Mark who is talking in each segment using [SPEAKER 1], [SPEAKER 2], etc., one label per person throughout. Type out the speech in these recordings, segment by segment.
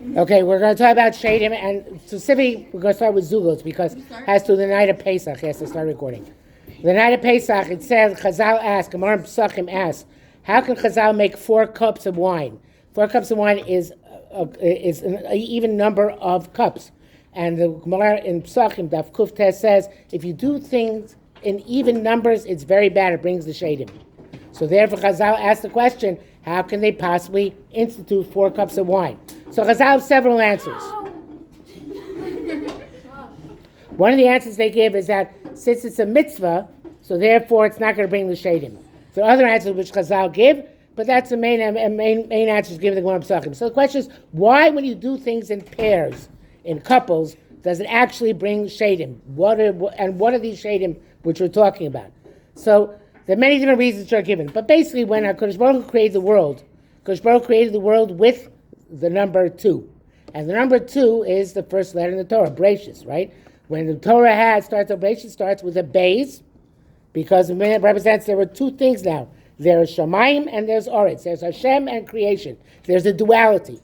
[SPEAKER 1] Okay, we're going to talk about Shedim, and specifically we're going to start with Zugos because it has to do the night of Pesach. Yes, I start recording. The night of Pesach, it says, Chazal asked, Gemara Pesachim asked, how can Chazal make 4 cups of wine? 4 cups of wine is an even number of cups. And the Gemara in Pesachim, Daf Kuf says, if you do things in even numbers, it's very bad. It brings the Shedim. So therefore, Chazal asked the question, how can they possibly institute 4 cups of wine? So Chazal have several answers. One of the answers they give is that since it's a mitzvah, so therefore it's not going to bring the Shedim. There are other answers which Chazal give, but that's the main answers given to the Gemara Pesachim. So the question is, why when you do things in pairs, in couples, does it actually bring Shedim? What are these Shedim which we're talking about? So there are many different reasons which are given. But basically when HaKadosh Baruch Hu created the world, HaKadosh Baruch Hu created the world with the number 2. And the number 2 is the first letter in the Torah, Bereshis, right? When the Torah Bereshis starts with a base, because it represents there were 2 things now. There's Shamayim and there's Oretz. There's Hashem and creation. There's a duality.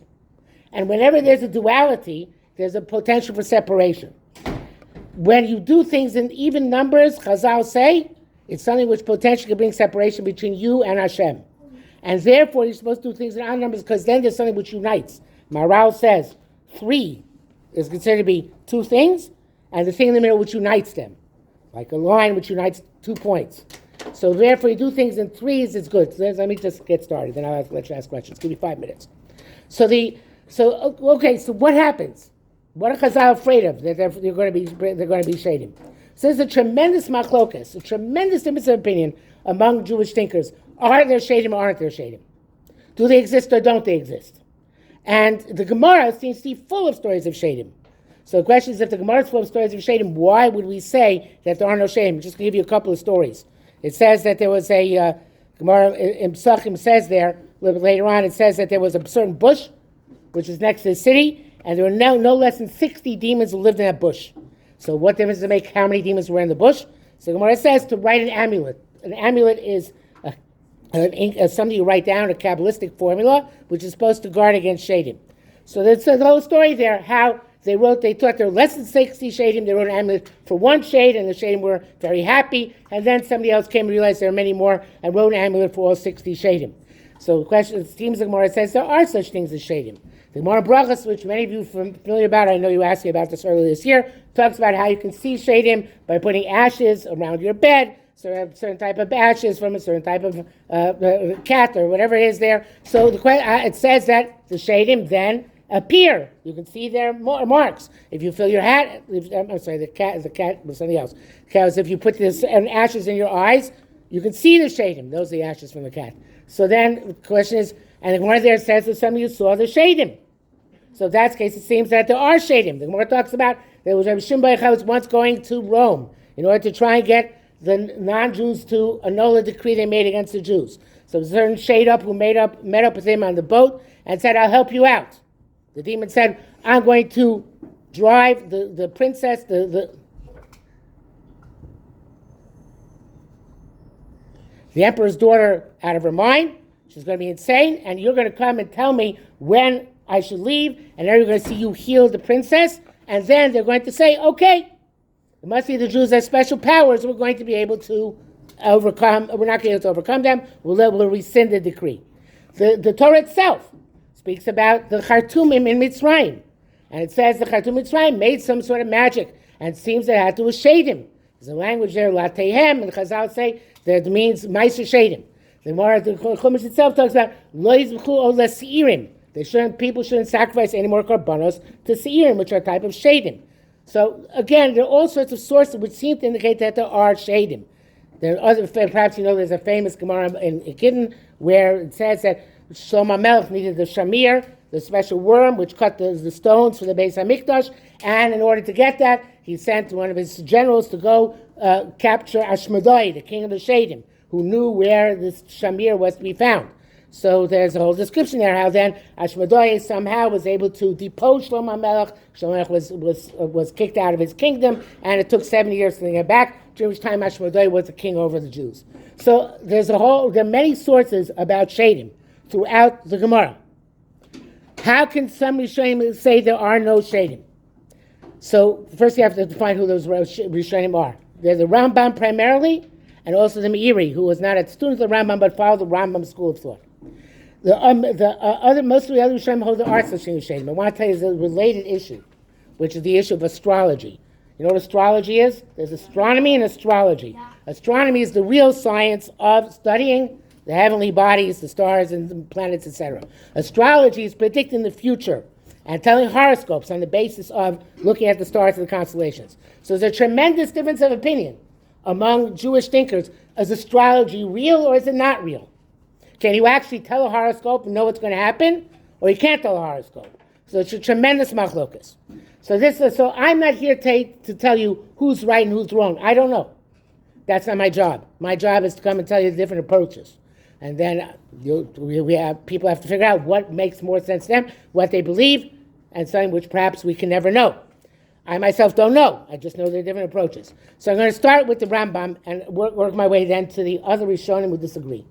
[SPEAKER 1] And whenever there's a duality, there's a potential for separation. When you do things in even numbers, Chazal say, it's something which potentially can bring separation between you and Hashem. And therefore, you're supposed to do things in odd numbers because then there's something which unites. Maral says 3 is considered to be 2 things, and the thing in the middle which unites them, like a line which unites 2 points. So therefore, you do things in 3s, it's good. So let me just get started, then I'll let you ask questions. Give me 5 minutes. So what happens? What are Chazal afraid of? That they're going to be Shedim. So there's a tremendous machlokas, a tremendous difference of opinion among Jewish thinkers. Are there Shedim or aren't there Shedim? Do they exist or don't they exist? And the Gemara seems to be full of stories of Shedim. So the question is, if the Gemara is full of stories of Shedim, why would we say that there are no Shedim? I'm just going to give you a couple of stories. It says that there was a, Gemara in Pesachim says there, a little bit later on, it says that there was a certain bush, which is next to the city, and there were no less than 60 demons who lived in that bush. So what difference does it make how many demons were in the bush? So the Gemara says to write an amulet. An amulet is something you write down, a Kabbalistic formula, which is supposed to guard against Shedim. So there's the whole story there, how they thought there were less than 60 Shedim, they wrote an amulet for 1 shade, and the Shedim were very happy, and then somebody else came and realized there were many more, and wrote an amulet for all 60 Shedim. So the question, it seems the Gemara says there are such things as Shedim. The Gemara Brachas, which many of you are familiar about, I know you asked me about this earlier this year, talks about how you can see Shedim by putting ashes around your bed, so a certain type of ashes from a certain type of cat or whatever it is there. So it says that the Shedim then appear. You can see their marks. If you fill your hat, the cat was something else. Because if you put this ashes in your eyes, you can see the Shedim. Those are the ashes from the cat. So then the question is, and one of there says that some of you saw the Shedim. So in that case, it seems that there are Shedim. The Gemara talks about there was Rabbi Shimon was once going to Rome in order to try and get the non-Jews to annul a decree they made against the Jews. So a certain shade up who met up with him on the boat and said, I'll help you out. The demon said, I'm going to drive the princess, the emperor's daughter out of her mind. She's going to be insane, and you're going to come and tell me when I should leave, and then you're going to see you heal the princess, and then they're going to say, okay, it must be the Jews have special powers, we're going to be able to overcome, we're not going to be able to overcome them, we'll rescind the decree. The Torah itself speaks about the Chartumim in Mitzrayim, and it says the Chartum Mitzrayim made some sort of magic, and it seems that it had to do with Shedim. There's a language there, Latehem, and Chazal say that it means Meiser Shedim. The Chumash itself talks about Lo Yizbchu O LaSeirim. People shouldn't sacrifice any more korbanos to Seirim, which are a type of Shedim. So again, there are all sorts of sources which seem to indicate that there are Shedim. There are other, perhaps you know, there's a famous Gemara in Gittin where it says that Shlomo Melech needed the shamir, the special worm which cut the stones for the Beis Hamikdash, and in order to get that, he sent one of his generals to go capture Ashmedai, the king of the Shedim, who knew where this shamir was to be found. So there's a whole description there how then Ashmedai somehow was able to depose Shlomo Melech. Shlomo Melech was kicked out of his kingdom, and it took 70 years to get back, during which time Ashmedai was the king over the Jews. So there are many sources about Shedim throughout the Gemara. How can some Rishonim say there are no Shedim? So first you have to define who those Rishonim are. They're the Rambam primarily, and also the Meiri, who was not a student of the Rambam but followed the Rambam school of thought. Most of the other Rishonim hold the arts of Shedim. I want to tell you a related issue, which is the issue of astrology. You know what astrology is? There's astronomy and astrology. Yeah. Astronomy is the real science of studying the heavenly bodies, the stars and the planets, etc. Astrology is predicting the future and telling horoscopes on the basis of looking at the stars and the constellations. So there's a tremendous difference of opinion among Jewish thinkers. Is astrology real or is it not real? Can you actually tell a horoscope and know what's going to happen? Or you can't tell a horoscope. So it's a tremendous machlokas. So I'm not here to tell you who's right and who's wrong. I don't know. That's not my job. My job is to come and tell you the different approaches. And then people have to figure out what makes more sense to them, what they believe, and something which perhaps we can never know. I myself don't know. I just know there are different approaches. So I'm going to start with the Rambam and work my way then to the other Rishonim who disagree.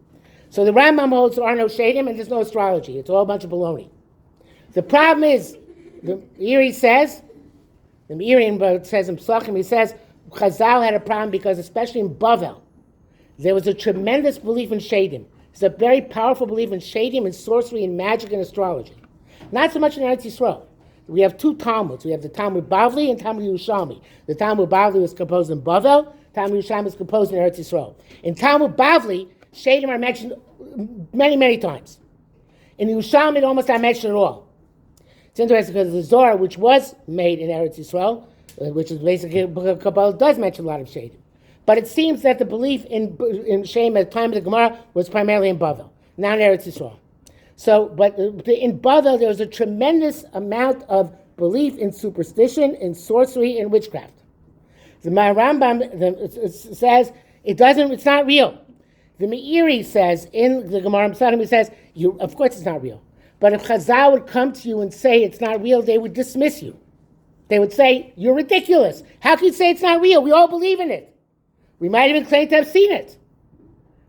[SPEAKER 1] So the Rambam holds there are no Shedim and there's no astrology. It's all a bunch of baloney. The problem is, the Meiri says in Melachim, he says, Chazal had a problem because especially in Bavel, there was a tremendous belief in Shedim. There's a very powerful belief in Shedim and sorcery and magic and astrology. Not so much in Eretz Yisrael. We have two Talmuds. We have the Talmud Bavli and Talmud Yerushalmi. The Talmud Bavli was composed in Bavel. Talmud Yerushalmi was composed in Eretz Yisrael. In Talmud Bavli, Shedim are mentioned many, many times. In Yerushalmi, almost not mentioned at all. It's interesting because the Zohar, which was made in Eretz Yisrael, which is basically a book of Kabbalah, does mention a lot of Shedim. But it seems that the belief in Shem at the time of the Gemara was primarily in Bavel, not in Eretz Yisrael. So, but in Bavel, there was a tremendous amount of belief in superstition, in sorcery, and witchcraft. The Rambam says it's not real. The Meiri says in the Gemara Mesikim, he says, of course it's not real. But if Chazal would come to you and say it's not real, they would dismiss you. They would say, you're ridiculous. How can you say it's not real? We all believe in it. We might even claim to have seen it.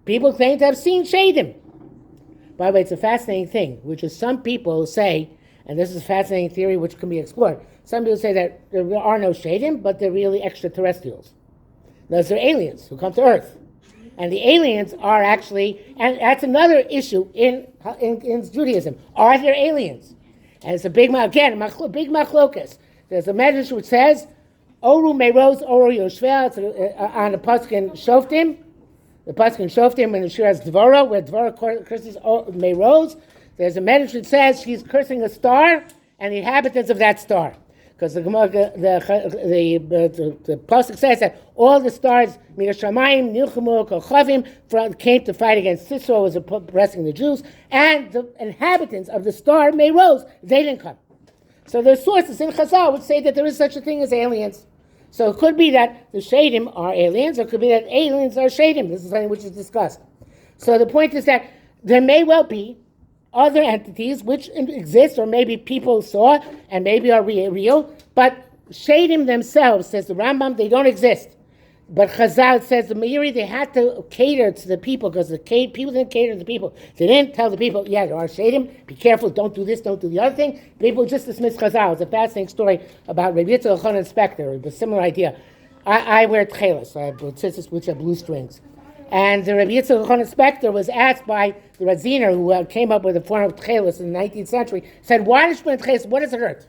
[SPEAKER 1] People claim to have seen Shedim. By the way, it's a fascinating thing, which is some people say, and this is a fascinating theory which can be explored, some people say that there are no Shedim, but they're really extraterrestrials. Those are aliens who come to Earth. And the aliens are actually, and that's another issue in Judaism. Are there aliens? And it's a big machlokas. There's a medrash which says, Oru Meroz, Oru Yoshvel, on the pasuk in Shoftim. The pasuk in Shoftim, when the Shiur has Dvorah, where Dvorah curses Meroz, there's a medrash that says she's cursing a star and the inhabitants of that star. Because the pasuk says that all the stars, Mirashamayim, Nilchemu, Kochavim, came to fight against Sisera, was oppressing the Jews, and the inhabitants of the star, Meroz, they didn't come. So there's sources in Chazal which say that there is such a thing as aliens. So it could be that the Shedim are aliens, or it could be that aliens are Shedim. This is something which is discussed. So the point is that there may well be other entities which exist, or maybe people saw and maybe are real, but Shedim themselves, says the Rambam, they don't exist. But Chazal says the Meiri, they had to cater to the people because the people didn't cater to the people. They didn't tell the people, yeah, there are Shedim, be careful, don't do this, don't do the other thing. People just dismissed Chazal. It's a fascinating story about Rabbi Yitzchak Elchanan Spector, a similar idea. I wear tchelis, I have tzitzis which have blue strings. And the Rabbi Yitzchak Elchanan Spector was asked by the Raziner, who came up with a form of tchelis in the 19th century, said, why does you put tchelis? What does it hurt?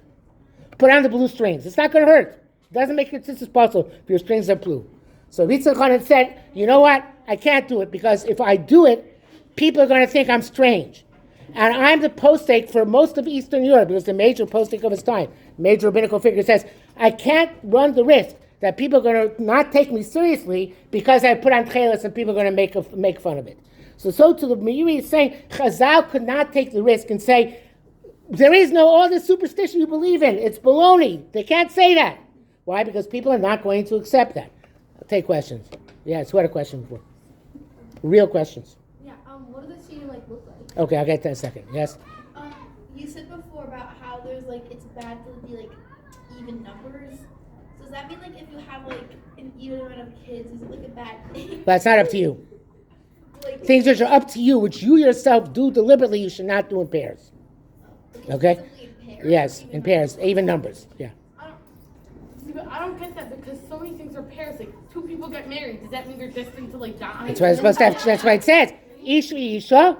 [SPEAKER 1] Put on the blue strings. It's not going to hurt. It doesn't make your tzitzis possible if your strings are blue. So Yitzchak Elchanan said, you know what? I can't do it because if I do it, people are going to think I'm strange. And I'm the postek for most of Eastern Europe. It was the major postek of his time. Major rabbinical figure says, I can't run the risk that people are going to not take me seriously because I put on tchelis and people are going to make fun of it. So to the Meiri is saying, Chazal could not take the risk and say, there is no all this superstition you believe in. It's baloney. They can't say that. Why? Because people are not going to accept that. I'll take questions. Yes, what a question for? Real questions.
[SPEAKER 2] Yeah, what does the Shedim look like?
[SPEAKER 1] Okay, I'll get to that in a second. Yes?
[SPEAKER 2] You said before about how there's it's bad to be even numbers. So does that mean if you have an even amount of kids, is it a bad thing?
[SPEAKER 1] That's not up to you. Things which are up to you, which you yourself do deliberately, you should not do in pairs. Okay?
[SPEAKER 2] Simply in pairs.
[SPEAKER 1] Yes, in pairs, even numbers. Yeah.
[SPEAKER 3] I don't get that because so many things are pairs. Like two people get married. Does that mean they're destined to like die?
[SPEAKER 1] That's what it's supposed to have. That's what it says. Isha Isha.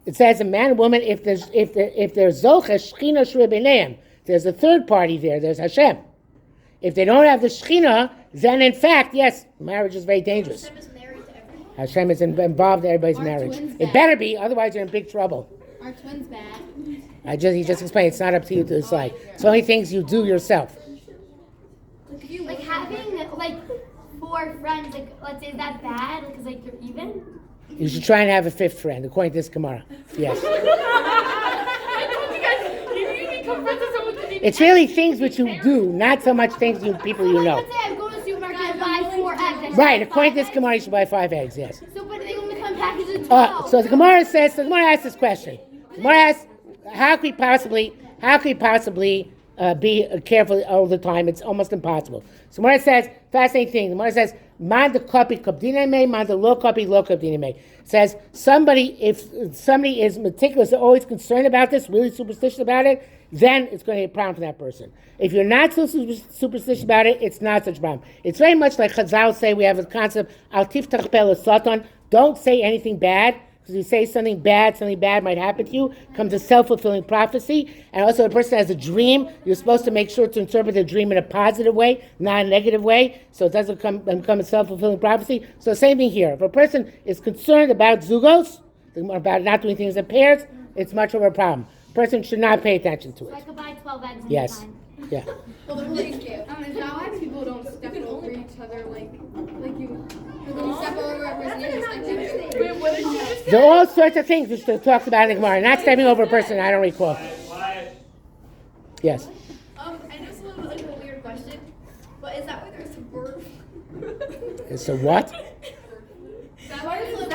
[SPEAKER 1] It says a man and woman. If there's zocha shchina shri b'neim, there's a third party there. There's Hashem. If they don't have the shchina, then in fact, yes, marriage is very dangerous.
[SPEAKER 2] Hashem is married to everyone.
[SPEAKER 1] Hashem is involved in everybody's marriage. It better be, otherwise you're in big trouble.
[SPEAKER 4] Are twins bad?
[SPEAKER 1] He just explained. It's not up to you to decide. It's only things you do yourself.
[SPEAKER 4] Like having like 4 friends, like let's say, is that bad? Because like you're even.
[SPEAKER 1] You should try and have a 5th friend, according to this Gemara. Yes.
[SPEAKER 3] I told you guys, if you become friends with someone, you need
[SPEAKER 1] It's really things which you do, not so much things people you know.
[SPEAKER 4] Let's say I go to the supermarket and buy 4 eggs. I should
[SPEAKER 1] Right,
[SPEAKER 4] buy
[SPEAKER 1] according to
[SPEAKER 4] 5
[SPEAKER 1] this Gemara, you should buy 5 eggs, yes.
[SPEAKER 4] So, but they only come packaged in 12.
[SPEAKER 1] So the Gemara asks this question. The Gemara asks, how could we possibly be careful all the time? It's almost impossible. So Gemara says, fascinating thing. The Gemara says, man the copy kabdina me, man the low copy kabdina me. Says if somebody is meticulous, they're always concerned about this, really superstitious about it, then it's going to be a problem for that person. If you're not so superstitious about it, it's not such a problem. It's very much like Chazal say. We have a concept, al tiftach pel satan. Don't say anything bad. Because you say something bad might happen to you, comes a self-fulfilling prophecy. And also, a person has a dream, you're supposed to make sure to interpret the dream in a positive way, not a negative way, so it doesn't become a self-fulfilling prophecy. So the same thing here. If a person is concerned about zugos, about not doing things in pairs, it's much of a problem. A person should not pay attention to
[SPEAKER 4] So I
[SPEAKER 1] it.
[SPEAKER 4] could buy 12 eggs.
[SPEAKER 1] Yes.
[SPEAKER 4] Anytime.
[SPEAKER 1] Yeah.
[SPEAKER 5] Well, the really cute. Is that why people don't step over each other like you? Don't step over a person, you just like do.
[SPEAKER 3] Wait, what did you just say?
[SPEAKER 1] There are all sorts of things which they talked about in the Gemara. Not stepping over a person, I don't recall. Yes.
[SPEAKER 2] I know it's a little bit like a weird question, but is that why there's a bird?
[SPEAKER 1] It's a what?
[SPEAKER 2] That why there's a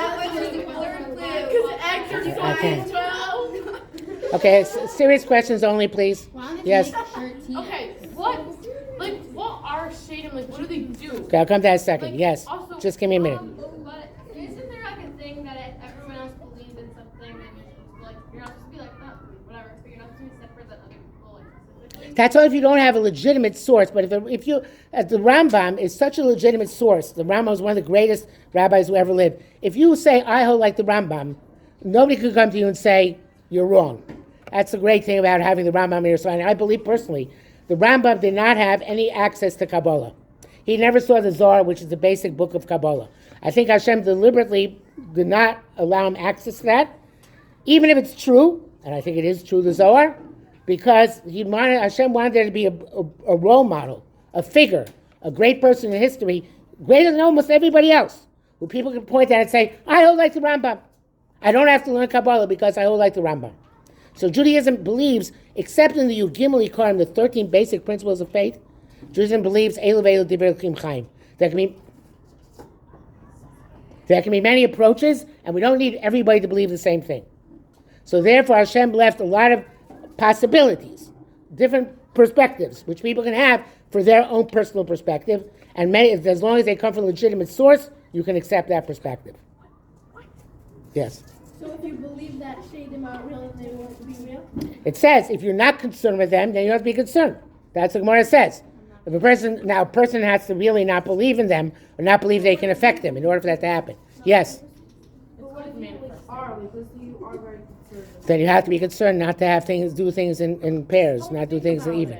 [SPEAKER 2] bird flu?
[SPEAKER 3] Because eggs are
[SPEAKER 1] I can't.
[SPEAKER 3] 12.
[SPEAKER 1] Okay, serious questions only, please. Yes.
[SPEAKER 3] Okay, what are Shedim, like, what do they do?
[SPEAKER 1] Okay, I'll come to that in a second.
[SPEAKER 3] Like,
[SPEAKER 1] Yes.
[SPEAKER 3] also,
[SPEAKER 1] Just give me a minute.
[SPEAKER 5] But isn't there like a thing that everyone else believes in something and you're not supposed to be like, no, whatever, but you're not supposed to be separate than other people, like specifically?
[SPEAKER 1] That's only if you don't have a legitimate source. But if you, the Rambam is such a legitimate source. The Rambam is one of the greatest rabbis who ever lived. If you say, I hold like the Rambam, nobody could come to you and say, you're wrong. That's the great thing about having the Rambam in your side. I believe personally, the Rambam did not have any access to Kabbalah. He never saw the Zohar, which is the basic book of Kabbalah. I think Hashem deliberately did not allow him access to that, even if it's true, and I think it is true, the Zohar, because Hashem wanted there to be a role model, a figure, a great person in history, greater than almost everybody else, who people can point at and say, I hold like the Rambam. I don't have to learn Kabbalah because I hold like the Rambam. So Judaism believes, except in the Yud Gimel Ikarim, the 13 basic principles of faith, Judaism believes Chayim. There can be many approaches, and we don't need everybody to believe the same thing. So therefore, Hashem left a lot of possibilities, different perspectives, which people can have for their own personal perspective, and as long as they come from a legitimate source, you can accept that perspective. Yes.
[SPEAKER 5] So if you believe that Shedim are real and they won't be real?
[SPEAKER 1] It says, if you're not concerned with them, then you have to be concerned. That's what Gemara says. If a person has to really not believe in them, or not believe they can affect them in order for that to happen. Yes?
[SPEAKER 5] But what if you are? Let's say you are very concerned.
[SPEAKER 1] Then you have to be concerned not to have do things in pairs, not do things in even.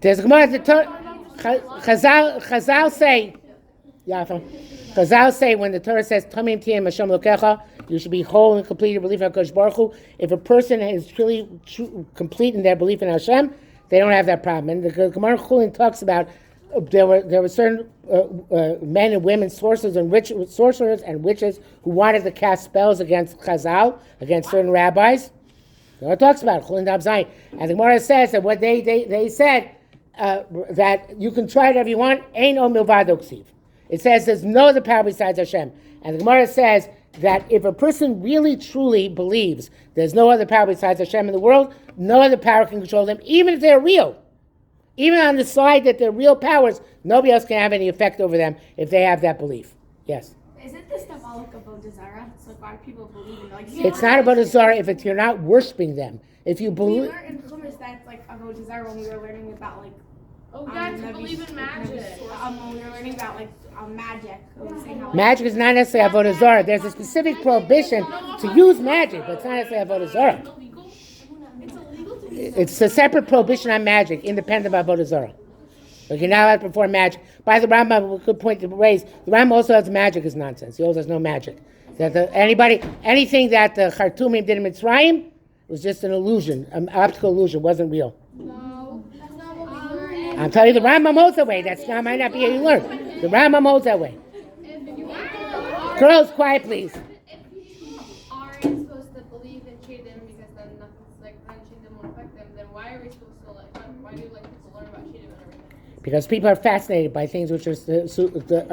[SPEAKER 1] There's a Gemara, Chazal say, Chazal say when the Torah says, Tamim tiyem Hashem lokecha, you should be whole and complete in your belief in HaKadosh Baruch Hu. If a person is truly complete in their belief in Hashem, they don't have that problem. And the Gemara Chulin talks about there were certain men and women, sorcerers and witches who wanted to cast spells against Chazal, against certain rabbis. The Gemara talks about it, Chulin Dab Zayin. And the Gemara says that what they said, that you can try whatever you want, Ein o milvad oksiv. It says there's no other power besides Hashem. And the Gemara says that if a person really truly believes there's no other power besides Hashem in the world, no other power can control them, even if they're real. Even on the side that they're real powers, nobody else can have any effect over them if they have that belief. Yes?
[SPEAKER 4] Isn't this symbolic of Avodah Zarah? So why do people believe in like?
[SPEAKER 1] It's not about a Zara if you're not worshiping them. If you
[SPEAKER 3] We
[SPEAKER 1] believe,
[SPEAKER 3] learned in Chumash that's like avodah zarah when we were learning about like.
[SPEAKER 5] Oh, yeah, to
[SPEAKER 3] Nabi-
[SPEAKER 5] believe in magic.
[SPEAKER 3] When we were learning about like magic, we were saying how like,
[SPEAKER 1] magic is not necessarily avodah zarah. There's a specific prohibition to use magic, but it's not necessarily avodah zarah.
[SPEAKER 5] Illegal?
[SPEAKER 2] It's illegal to use
[SPEAKER 1] It's a separate prohibition on magic, independent of avodah zarah. Like you're not allowed to perform magic. By the Rambam, a good point to raise. The Rambam also has magic is nonsense. He also has no magic. That anything that the Khartoumim did in Mitzrayim was just an illusion, an optical illusion, wasn't real.
[SPEAKER 5] No, that's not what we learned.
[SPEAKER 1] I'm telling you, the Rambam holds that way. Might not be how you learn. The Rambam holds that way.
[SPEAKER 5] If you are,
[SPEAKER 1] Girls, quiet, please.
[SPEAKER 5] if you aren't supposed to believe in Shedim because then nothing's like then Shedim won't affect them, then why are we supposed to like why do like people learn about Shedim and everything?
[SPEAKER 1] Because people are fascinated by things which are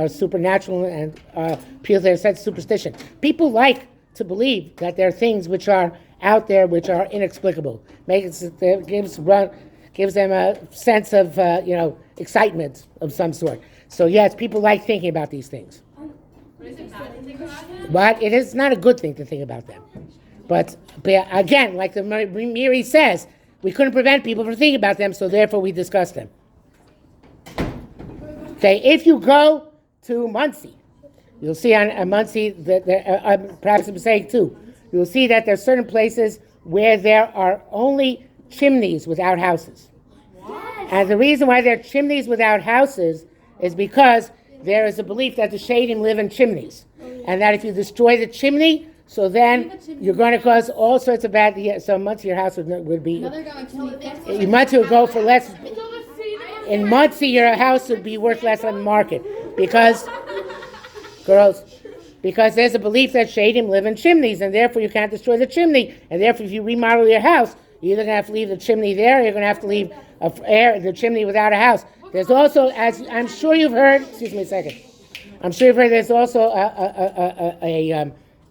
[SPEAKER 1] supernatural and appeal to their sense of superstition. People like to believe that there are things which are out there which are inexplicable. Gives them a sense of excitement of some sort. So yes, people like thinking about these things.
[SPEAKER 5] But is it bad to think about it?
[SPEAKER 1] But it is not a good thing to think about them. But again, like the Miri says, we couldn't prevent people from thinking about them, so therefore we discuss them. Okay, if you go to Muncie, you'll see on Muncie that perhaps I'm saying too. You'll see that there are certain places where there are only chimneys without houses. And the reason why there are chimneys without houses is because there is a belief that the Shedim live in chimneys. And that if you destroy the chimney, so then you're going to cause all sorts of bad... Yeah, so Muncie, your house would be... Muncie would go for less... In Muncie, your house would be worth less on the market. Because there's a belief that Shedim live in chimneys, and therefore you can't destroy the chimney. And therefore, if you remodel your house, you're either going to have to leave the chimney there, or you're going to have to leave the chimney without a house. There's also, as I'm sure you've heard, excuse me a second, I'm sure you've heard there's also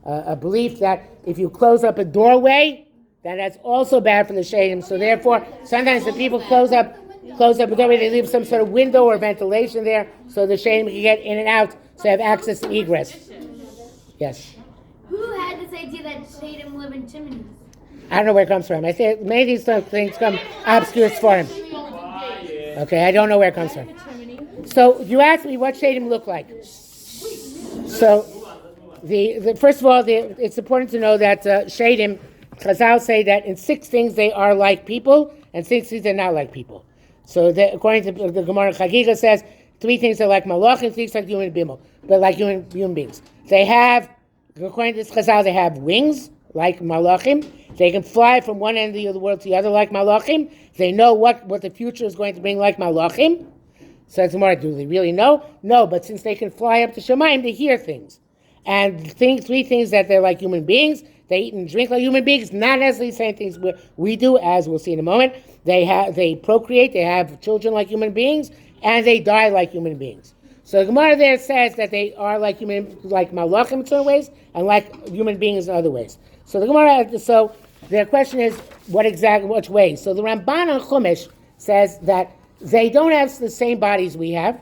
[SPEAKER 1] a belief that if you close up a doorway, that's also bad for the Shedim. So therefore, sometimes the people close up a doorway, they leave some sort of window or ventilation there, so the Shedim can get in and out, so they have access to egress. Yes.
[SPEAKER 4] Who had this idea that Shedim live in chimneys?
[SPEAKER 1] I don't know where it comes from. I think maybe these things come obscure for him. Okay, I don't know where it comes from. So you asked me what Shedim look like. So the first of all, it's important to know that Shedim, Chazal say that in 6 things they are like people, and 6 things they're not like people. So according to the Gemara Chagiga says 3 things are like malachim, 3 things like human beings. They have, according to this Chazal, they have wings like malachim. They can fly from one end of the world to the other like malachim. They know what the future is going to bring like malachim. So that's more. Do they really know? No, but since they can fly up to Shemayim, they hear things. And 3 things that they're like human beings. They eat and drink like human beings, not necessarily the same things we do, as we'll see in a moment. They procreate, they have children like human beings, and they die like human beings. So the Gemara there says that they are like malachim in certain ways, and like human beings in other ways. So the Gemara, so their question is, which ways? So the Ramban on Chumash says that they don't have the same bodies we have.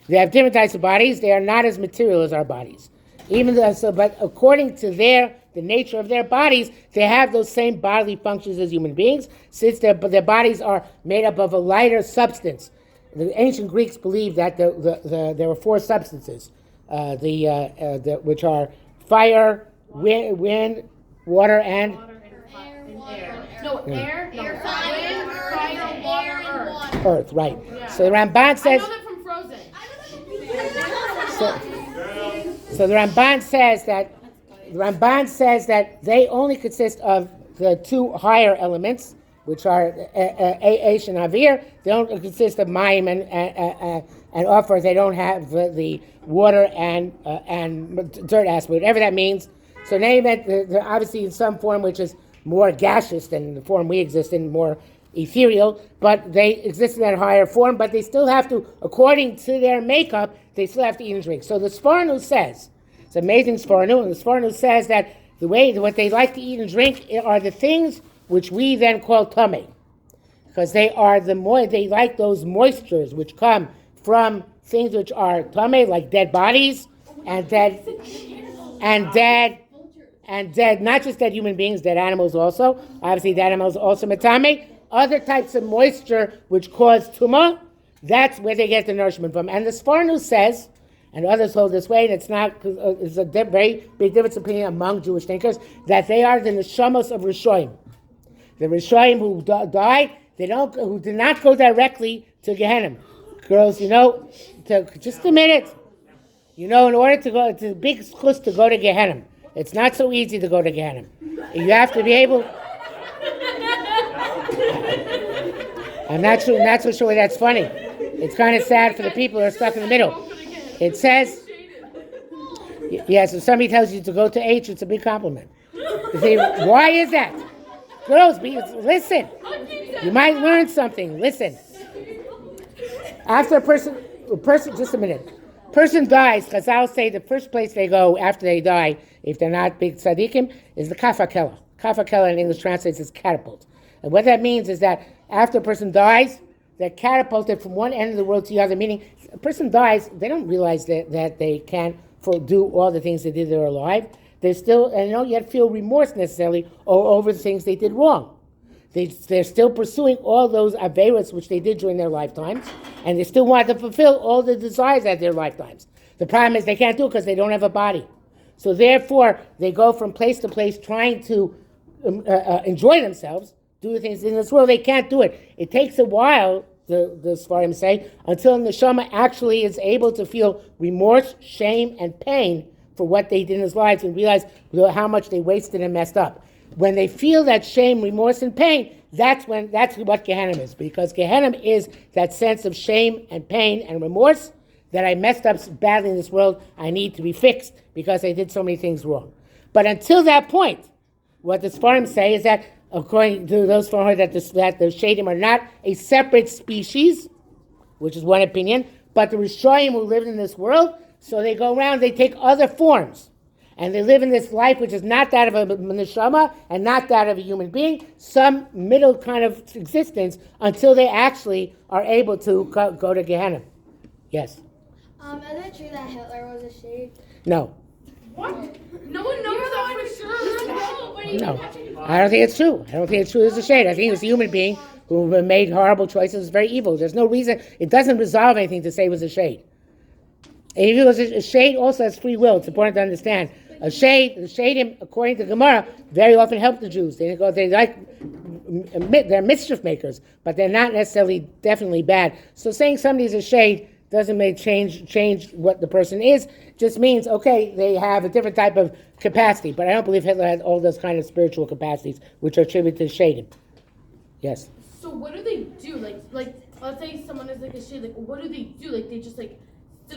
[SPEAKER 1] They have different types of bodies. They are not as material as our bodies. But according to the nature of their bodies, they have those same bodily functions as human beings, since their bodies are made up of a lighter substance. The ancient Greeks believed that there were 4 substances, which are fire, wind, water, and
[SPEAKER 3] Air, fire, water, earth.
[SPEAKER 1] earth. Right. Yeah. So the Ramban says.
[SPEAKER 3] I know that from Frozen.
[SPEAKER 1] So the Ramban says that they only consist of the 2 higher elements, which are Aish and Avir. They don't consist of Mayim and Offer. They don't have the water and dirt aspect, whatever that means. So they meant they're obviously in some form which is more gaseous than the form we exist in, more ethereal, but they exist in that higher form, but they still have to, according to their makeup, they still have to eat and drink. So the Sforno says, it's amazing Sforno, and the Sforno says that what they like to eat and drink are the things which we then call tummy, because they like those moistures which come from things which are tummy, like dead bodies and dead and dead, not just dead human beings, dead animals also. Obviously, dead animals also metame. Other types of moisture which cause tumah, that's where they get the nourishment from. And the Sforno says, and others hold this way, and it's a very big difference of opinion among Jewish thinkers, that they are the neshamos of Rishoyim. The Rishoyim who died, who did not go directly to Gehenna. Girls, just a minute. In order to go, it's a big chus to go to Gehenna. It's not so easy to go to Gehenna. You have to be able. I'm not so sure that's funny. It's kind of sad for the people who are stuck in the middle. It says, yes, if somebody tells you to go to H, it's a big compliment. You say, why is that? Girls, listen. You might learn something. Listen. After a person, just a minute. Person dies, Chazal say the first place they go after they die, if they're not big tzaddikim, is the kafakela. Kafakela in English translates as catapult. And what that means is that after a person dies, they're catapulted from one end of the world to the other, meaning a person dies, they don't realize that they can't do all the things they did when they were alive. They don't yet feel remorse necessarily over the things they did wrong. They're still pursuing all those averos which they did during their lifetimes, and they still want to fulfill all the desires of their lifetimes. The problem is they can't do it because they don't have a body. So therefore, they go from place to place trying to enjoy themselves, do the things in this world. They can't do it. It takes a while, the Sfarim say, until the neshama actually is able to feel remorse, shame, and pain for what they did in his lives and realize how much they wasted and messed up. When they feel that shame, remorse, and pain, that's what Gehenna is. Because Gehenna is that sense of shame and pain and remorse that I messed up badly in this world. I need to be fixed because I did so many things wrong. But until that point, what the Sfarim say is that, according to those Sfarim, that the Shedim are not a separate species, which is one opinion, but the Rishoyim who lived in this world, so they go around, they take other forms. And they live in this life which is not that of a neshama and not that of a human being, some middle kind of existence until they actually are able to go to Gehenna. Yes?
[SPEAKER 4] Is it true that Hitler was a shade?
[SPEAKER 1] No.
[SPEAKER 3] What? No one knows that for sure.
[SPEAKER 1] No. I don't think it's true. I don't think it's true as a shade. I think it was a human being who made horrible choices, very evil. There's no reason. It doesn't resolve anything to say it was a shade. If it was a shade also has free will. It's important to understand. The Shedim, according to Gemara, very often help the Jews. They're mischief makers, but they're not necessarily definitely bad. So saying somebody's a shade doesn't make change what the person is. Just means, okay, they have a different type of capacity. But I don't believe Hitler had all those kind of spiritual capacities which are attributed to Shedim. Yes.
[SPEAKER 3] So what do they do? Like let's say someone is like a shade. Like what do they do? Like they just sit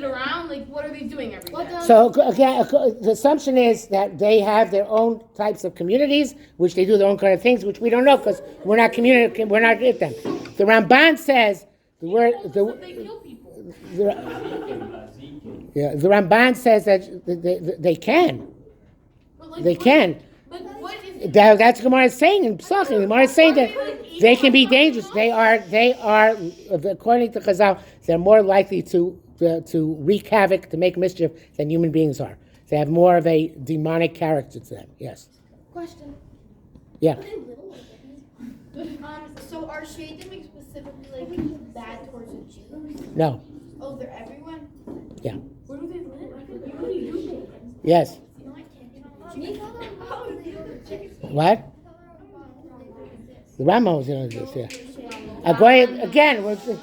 [SPEAKER 3] around? Like what are they doing every day?
[SPEAKER 1] So again, the assumption is that they have their own types of communities, which they do their own kind of things, which we don't know because we're not with them. The Ramban says the word.
[SPEAKER 3] They kill people.
[SPEAKER 1] The Ramban says that they can. They can.
[SPEAKER 3] But what is
[SPEAKER 1] That's what Gemara is saying in Pesachim. Gemara is saying that they can be dangerous. They are, according to Chazal, they're more likely to wreak havoc, to make mischief than human beings are. They have more of a demonic character to them. Yes.
[SPEAKER 2] Question.
[SPEAKER 1] Yeah.
[SPEAKER 2] So are Shedim specifically bad towards the Jews?
[SPEAKER 1] No.
[SPEAKER 2] Oh, they're everyone?
[SPEAKER 1] Yeah.
[SPEAKER 3] where do they live? What do you do?
[SPEAKER 1] Yes. What? The Ramos, this, yeah. Again, we're two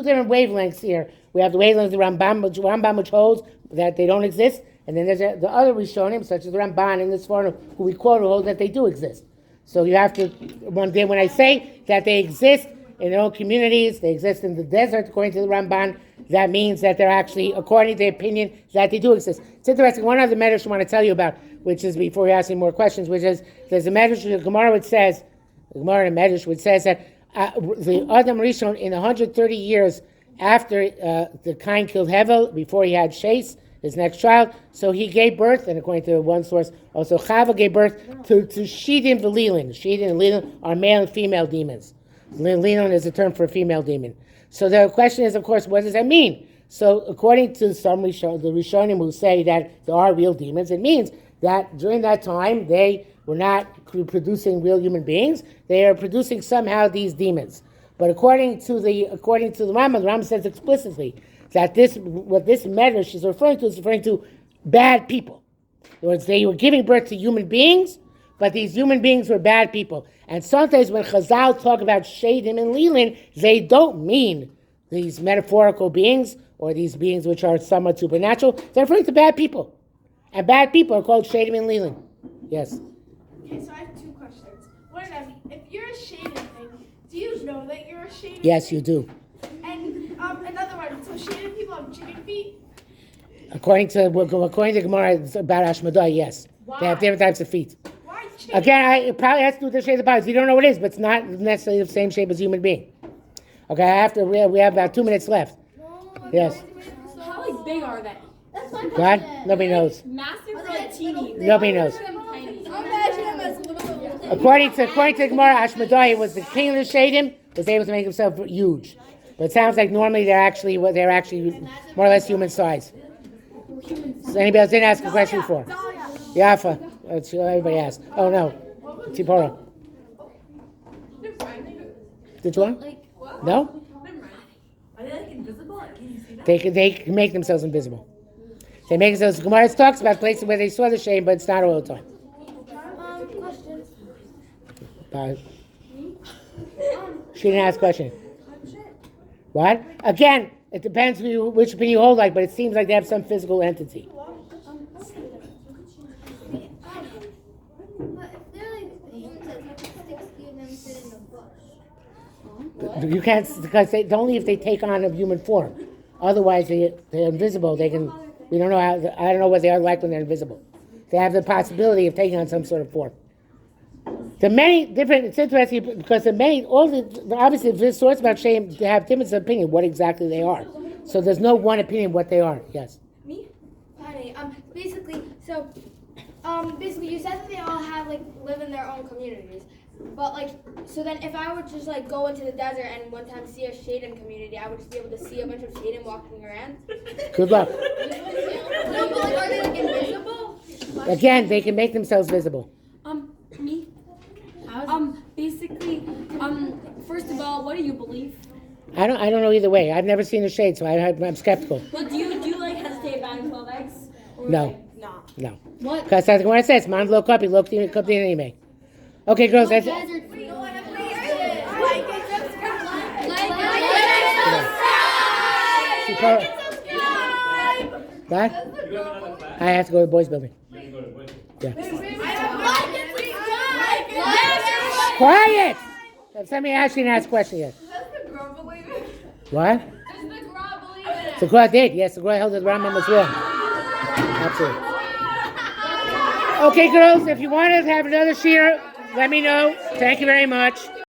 [SPEAKER 1] different wavelengths here. We have the wavelength of the Rambam, which holds that they don't exist, and then there's the other Rishonim, such as the Ramban and the Sforno, who we quote, who hold that they do exist. So you have to, when I say that they exist in their own communities, they exist in the desert, according to the Ramban, that means that they're actually, according to the opinion, that they do exist. It's interesting, one other medrash I want to tell you about, which is, before you ask me more questions, which is, there's a medrash, the Gemara which says that the Adam Rishon, in 130 years after the Cain killed Hevel, before he had Shes, his next child, so he gave birth, and according to one source, also Chava gave birth to Shedim v'Lilin. Shedim and Lilin are male and female demons. Lilin is a term for a female demon. So the question is, of course, what does that mean? So according to some the Rishonim who say that there are real demons, it means that during that time they were not producing real human beings. They are producing somehow these demons. But according to the Rambam says explicitly that what this medrash is referring to bad people. In other words, they were giving birth to human beings, but these human beings were bad people. And sometimes when Chazal talk about Shedim and Lilin, they don't mean these metaphorical beings or these beings which are somewhat supernatural. They're referring to bad people. And bad people are called Shedim and Lilin. Yes?
[SPEAKER 2] Okay, so I have two questions. One of them, if you're a Shedim thing, do you know that you're a Shedim?
[SPEAKER 1] Yes, you do.
[SPEAKER 2] And another one, so Shedim people have chicken feet?
[SPEAKER 1] According to Gemara about Ashmadai, yes.
[SPEAKER 3] Why?
[SPEAKER 1] They have different types of feet.
[SPEAKER 2] Why chicken?
[SPEAKER 1] Again, it probably has to do with the shape of the bodies. You don't know what it is, but it's not necessarily the same shape as a human being. Okay, we have about 2 minutes left. Yes.
[SPEAKER 3] How like big are they?
[SPEAKER 2] That's my
[SPEAKER 1] God? Nobody knows.
[SPEAKER 3] Massive or like teeny?
[SPEAKER 1] Nobody knows.
[SPEAKER 2] Imagine them as little.
[SPEAKER 1] According to Gemara, Ashmadai was the king of the Shedim, was able to make himself huge. But it sounds like normally they're actually more or less human size. So anybody else didn't ask a question before? Yafa. That's what everybody asked. Oh no. Tipora. Did you want? No?
[SPEAKER 6] Are they like invisible? Can you see that?
[SPEAKER 1] They can make themselves invisible. They make themselves. Gemara talks about places where they saw the shame, but it's not all the time.
[SPEAKER 4] Question.
[SPEAKER 1] She didn't ask a question. What? Again, it depends which opinion you hold like, but it seems like they have some physical entity.
[SPEAKER 4] But if they're like humans that have sticks, you them sit in the bush.
[SPEAKER 1] You can't, because only if they take on a human form. Otherwise, they're invisible. We don't know how. I don't know what they are like when they're invisible. They have the possibility of taking on some sort of form. It's interesting because obviously this sorts about shame, they have different opinion what exactly they are. So there's no one opinion what they are. Yes.
[SPEAKER 4] Me? Honey, basically, you said that they all live in their own communities. But so then if I would just go into the desert and one time see a Shedim community, I would just be able to see a bunch of Shedim walking around.
[SPEAKER 1] Good luck.
[SPEAKER 4] No, but are they invisible?
[SPEAKER 1] Again, they can make themselves visible.
[SPEAKER 7] Me? Basically, first of all, what do you believe?
[SPEAKER 1] I don't know either way. I've never seen a shade, so I'm skeptical.
[SPEAKER 7] But do you hesitate about 12 eggs? Or
[SPEAKER 1] No.
[SPEAKER 7] no.
[SPEAKER 1] No. Because that's what it says. Man lo copy, lo copy anime. Okay, girls, that's it. What? I have to go to the boys' building. Yeah. Quiet! Somebody actually didn't ask a question yet. What? The girl did. Yes, the girl held that Rambam was wrong. Absolutely. Okay, girls, if you want to have another shiur, let me know. Thank you very much.